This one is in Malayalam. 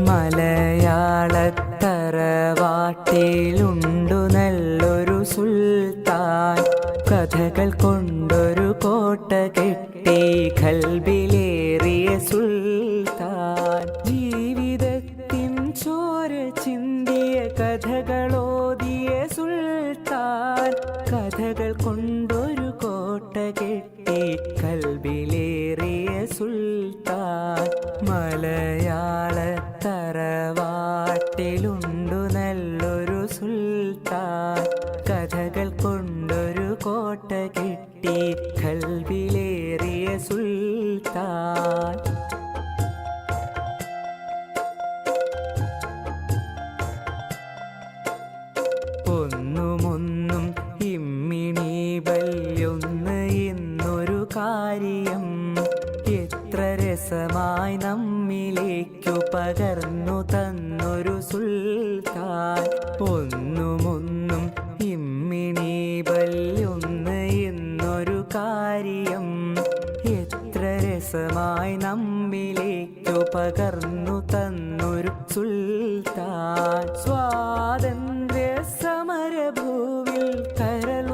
മലയാളത്തറവാട്ടിലുണ്ടു നല്ലൊരു സുൽത്താൻ, കഥകൾ കൊണ്ടൊരു കോട്ട കെട്ടി ഖൽബിലേറിയ സുൽത്താൻ. ജീവിതത്തിൻ ചോര ചിന്തിയ കഥകളോതിയ സുൽത്താൻ, കഥകൾ കൊണ്ടൊരു കോട്ട കെട്ടി ഖൽബിലേറിയ സുൽത്താൻ. മലയാളത്തറവാട്ടിലുണ്ടു നല്ലൊരു സുൽത്താൻ, കഥകൾ കൊണ്ടൊരു കോട്ട കെട്ടി ഖൽബിലേറിയ സുൽത്താൻ. ഒന്നുമൊന്നും ഇമ്മിണി ബല്യൊന്ന് എന്നൊരു കാര്യം എത്ര രസമായി നമ്മിലേക്കു പകർന്നു തന്നൊരു സുൽത്താൻ. ഒന്നുമൊന്നും ഇമ്മിണി ബല്യൊന്ന് എന്നൊരു കാര്യം എത്ര രസമായി നമ്മിലേക്കു പകർന്നു തന്നൊരു സുൽത്താൻ. സ്വാതന്ത്ര്യ സമരഭൂവിൽ കരൾ